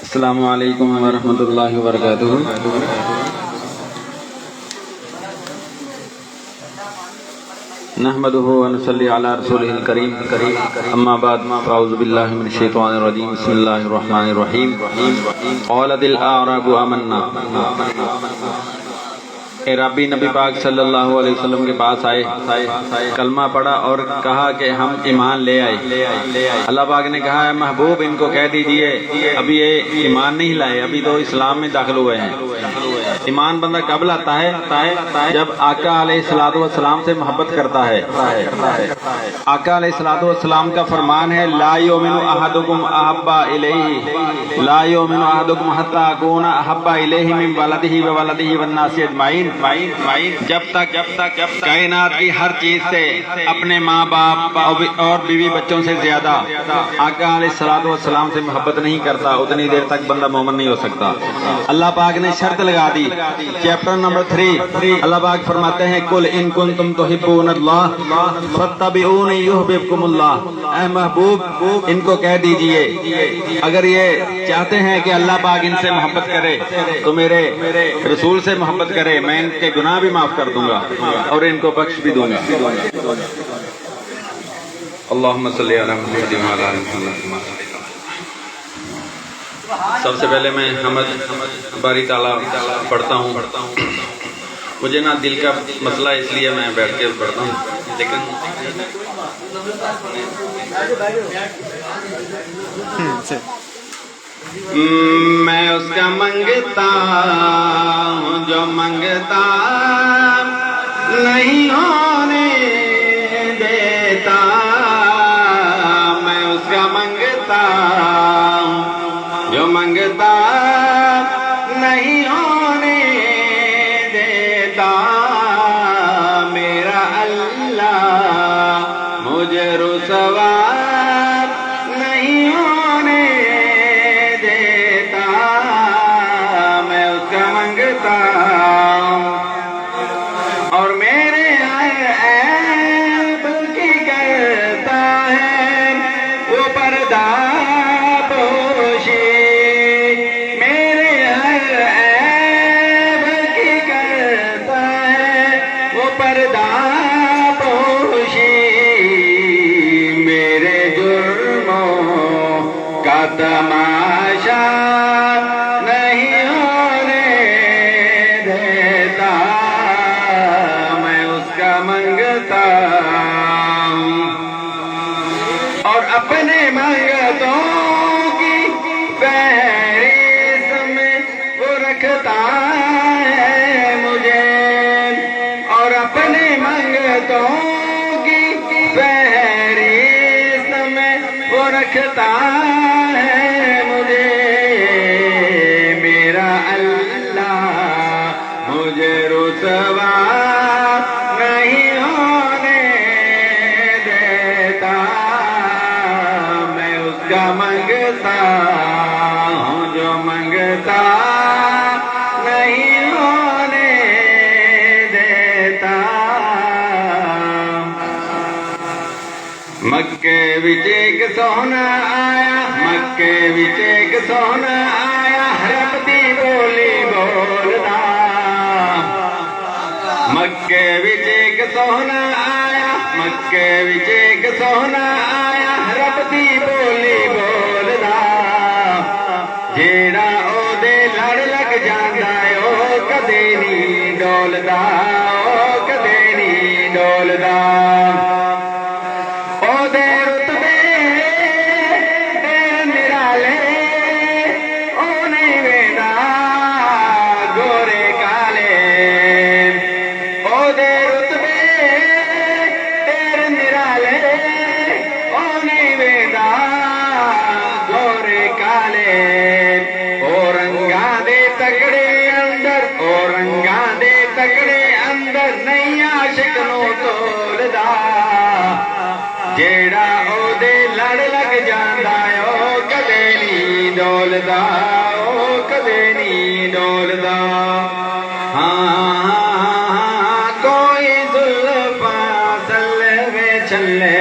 अस्सलामु अलैकुम वरहमतुल्लाहि वबरकातुहू। नहमदुहु व नसल्ली अला रसूलिहिल करीम। अम्मा बाद फ़अऊज़ु बिल्लाहि मिनश शैतानिर रजीम। बिस्मिल्लाहिर रहमानिर रहीम। क़ालतिल अअराबु आमन्ना। एराबी नबी पाक सल्लल्लाहु अलैहि वसल्लम के पास आए, कलमा पढ़ा और कहा कि हम ईमान ले आए। अल्लाह पाक ने कहा, महबूब इनको कह दीजिए अभी ये ईमान नहीं लाए, अभी तो इस्लाम में दाखिल हुए हैं। ईमान बंदा कब लाता है? जब आका अलैहिस्सलातु वस्सलाम से मोहब्बत करता है। आका अलैहिस्सलातु वस्सलाम का फरमान है, ला युमिनु अहदुकुम अहब्बा इलैहि ला युमिनु अहदुकुम हत्ता अकूना अहब्बा इलैहि मिन वलदिही व वलदिही वन नासि अजमाइन। जब तक कायनात की हर चीज से अपने माँ बाप और बीवी बच्चों से ज्यादा आका अलैहिस्सलातु वस्सलाम से मोहब्बत नहीं करता, उतनी देर तक बंदा मोमिन नहीं हो सकता। अल्लाह पाक ने शर्त लगा दी। चैप्टर नंबर 3 अल्लाह पाक फरमाते हैं, कुल इन कुंतुम तुहिब्बूनल्लाह फत्तबिऊनी युहब्बुकुमुल्लाह। ऐ महबूब इनको कह दीजिए अगर ये चाहते हैं कि अल्लाह पाक इनसे मोहब्बत करे तो मेरे रसूल से मोहब्बत करे, मैं इनके गुनाह भी माफ कर दूंगा और इनको बख्श भी दूंगा। अल्लाहुम्मा सल्ली अला मुहम्मद व अला आलि मुहम्मद। सबसे पहले मैं हम्द बारी ताला पढ़ता हूँ। मुझे ना दिल का मसला, इसलिए मैं बैठ के पढ़ता हूँ, लेकिन मैं उसका मंगता हूँ जो मंगता नहीं होने देता। मैं उसका मंगता हूँ जो मंगता नहीं होने देता। मेरा अल्लाह मुझे रुसवा नहीं होने देता। मैं उसका मंगता और मेरे हर ऐब की करता है वो पर्दा पोशी। मेरे हर ऐब की करता है वो पर्दा पोशी। मेरे जुर्मों का तमाशा नहीं होने देता। मैं उसका मंगता हूँ और अपने मंगतों की फहरिस्त में वो रखता है मुझे। और अपने मंगतों की फहरिस्त में वो रखता है मुझे। मेरा अल्लाह मुझे रुसवा नहीं होने देता। मैं उसका मंगता हूँ जो मंगता नहीं होने देता। मक्के विच एक सोहना आया, मक्के विच एक सोहना आया, रब दी बोली बोलदा। मक्के विच एक सोहना आया, मक्के विच एक सोहना आया, रब दी बोली बोलदा। जेड़ा ओदे लड़ लग जांदा ओ कदे नहीं डोलदा, ओ कदे नहीं डोलदा। ओदे रुतबे तेरे निराले ओ नहीं वेंदा गोरे काले। ओदे रुतबे तेरे निराले ओ नहीं वेंदा गोरे काले। ओ रंगा दे तगड़े अंदर, ओ रंगा दे तगड़े अंदर नहीं आशिक नो तोलदा। जेड़ा ओदे लड़ लग जांदा ओ कदे नहीं डोलदा, ओ कदे नहीं डोलदा। हाँ कोई जुल्फां सल्वे छल्ले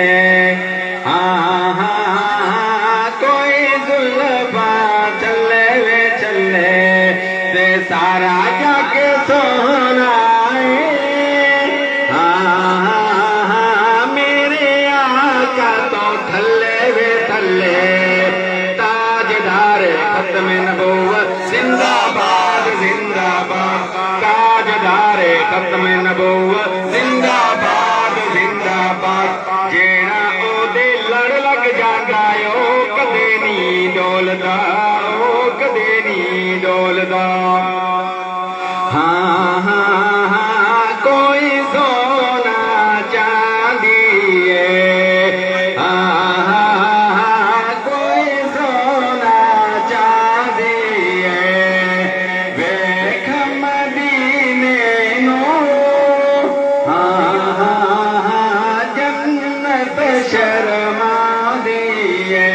मल्ले ताजदार खत्म नबूवत जिंदाबाद जिंदाबाद ताजदार खत्म नबूवत जिंदाबाद जिंदाबाद जेड़ा ओदे लड़ लग जांदा ओ कदे नी डोलदा ओ कदे नी डोलदा हाँ हाँ हाँ कोई सोना चांदी है हाँ हाँ हाँ कोई सोना चांदी है वेख मदीने नो हाँ हाँ हाँ जन्नत शर्मा दी है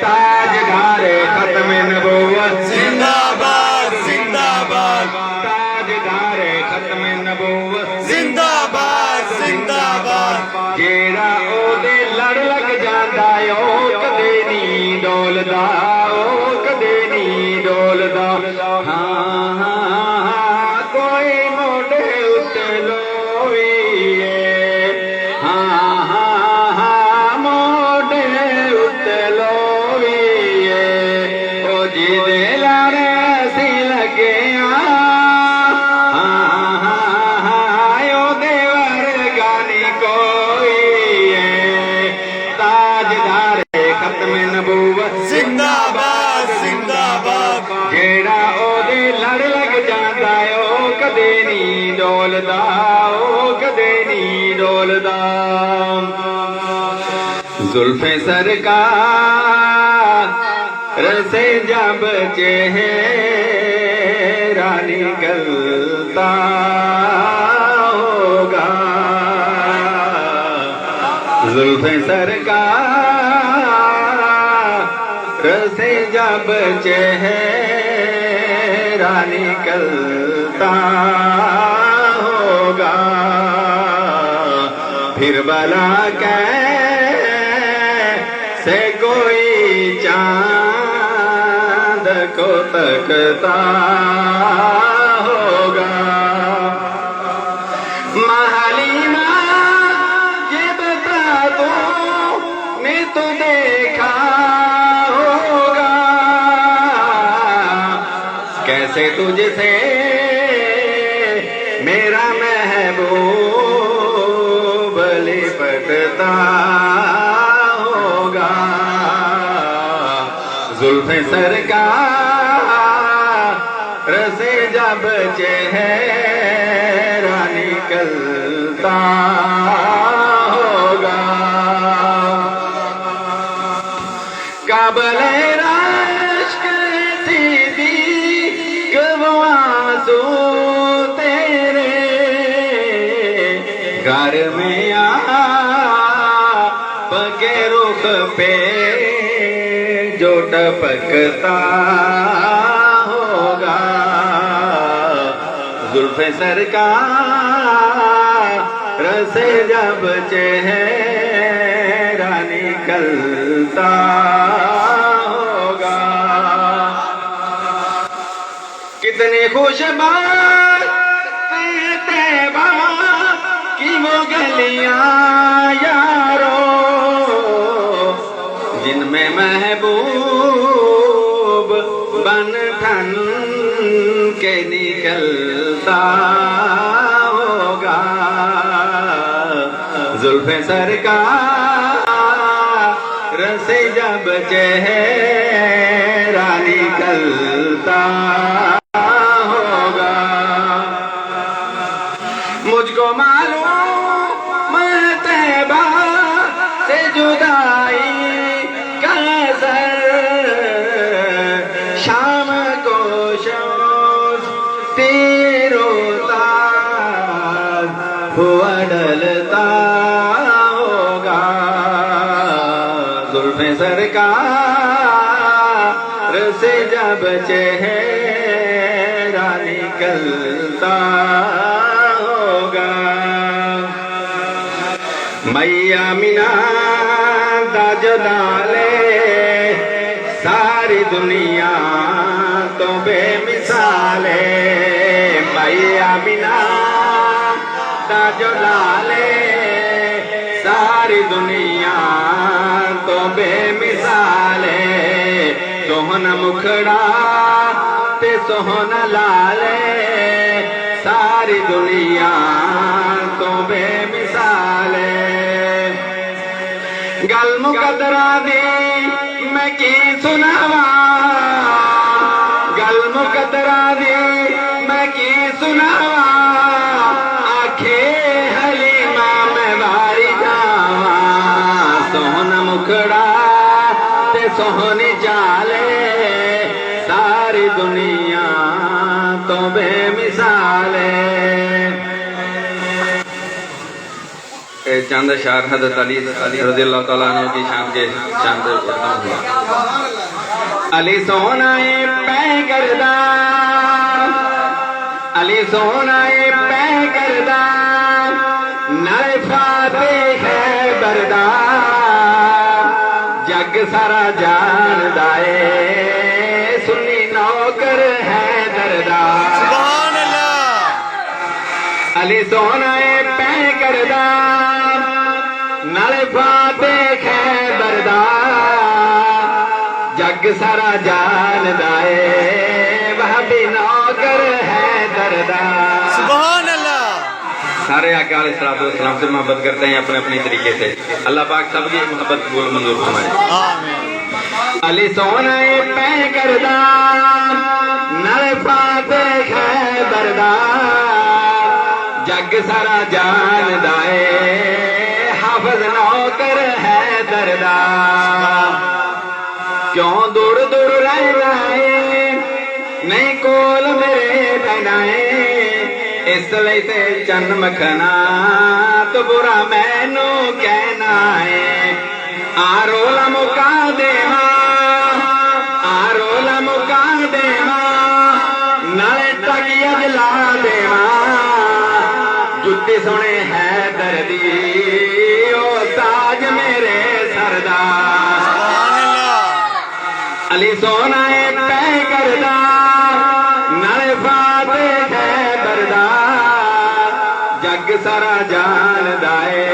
ताजदार खत्म नबूवत जिंदाबाद जिंदाबाद ताजदार खत्म नबूवत जिंदाबाद जिंदाबाद जेड़ा ओदे लड़ लग जांदा ओ कदे नी डोलदा ओ कदे नी डोलदा हाँ हाँ हाँ कोई मोढे उत्ते लोवीए हाँ हाँ हाँ मोढे उत्ते लोवीए ओ जिदे लारे सी लगे जिंदाबाद जिंदाबाद जेड़ा ओदे लड़ लग जांदा ओ कदे नी डोलदा ओ कदे नी डोलदा जुल्फे सरकार रसे जब चेहरा निकलता होगा जुल्फे सरकार से जब चेहरा निकलता होगा फिर भला कैसे कोई चांद को तकता होगा महलीना ये बता दो मैं तो देखा कैसे तुझसे मेरा महबूब लिपटता होगा जुल्फे सरकार से जब चेहरा निकलता होगा काबले तेरे घर में आ पगे रुख पे जो टपकता होगा जुल्फे सरकार से जब चेहरा निकलता होगा कितने खुशबार तैबा की वो गलियां यारो जिनमें महबूब बन ठन के निकलता होगा जुल्फे सरकार से जब चेहरा निकलता मुझको मालूम तैबा से जुदाई का असर शाम को शौक़ तेरोता हुआ डलता होगा जुल्फे सरकार से जब चेहरा निकलता मैया मीना दाज डाले सारी दुनिया तो बेमिसाले मैया मीना दाज डाले सारी दुनिया तो बेमिसाल है सोहना मुखड़ा ते सोहना लाल है सारी दुनिया तो बेमिसाल है गल मुकदरा दी मैं की सुनावा गल मुकदरा दी मैं की सुनावा आखे हलीमा मैं वारी जावा सोहना मुखड़ा ते सोहनी चाले सारी दुनिया तो बेमिसाल है चंद शार हज़रत अली रज़ियल्लाहु तआला अन्हु की शान के चंद अली सोना पै करदा अली सोना पै करदा नाले फातिह है बरदा जग सारा जानदा है सुन्नी नौकर है दरदा सुभान अल्लाह अली सोना पै करदा नाले फातिह है बरदा जग सारा जानदा है वह भी नौकर है दरदा सुभान अल्लाह सारे आका अलैहिस्सलाम से मोहब्बत करते हैं अपने अपने तरीके से अल्लाह पाक सबकी मोहब्बत कबूल मंजूर फरमाए आमीन अली सोना पै करदा नाले फातिह है बरदा जग सारा जानदा है हाफिज नौकर है दरदा क्यों दूर दूर रहना है नहीं कोल मेरे बहना है इसलिए ते चंद मखना तो बुरा मैनू कहना है आरोला मुका देवा आरोला मुका देवा नाले टगिया जला देवा जुत्ती सोने है दर्दी ओ ताज मेरे सरदार सुभान अल्लाह अली सोना पै करदा नाले फातिह है बरदा जग सारा जानदा है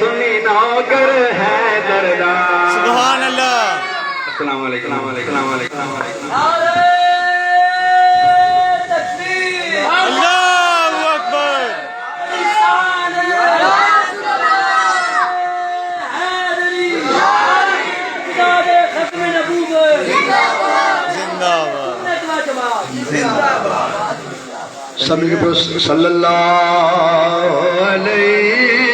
सुन्नी नौकर है दरदा सुभान अल्लाह अस्सलाम वालेकुम अस्सलाम वालेकुम अल्लाहु अकबर जिंदाबाद सल्लल्लाहु अलैहि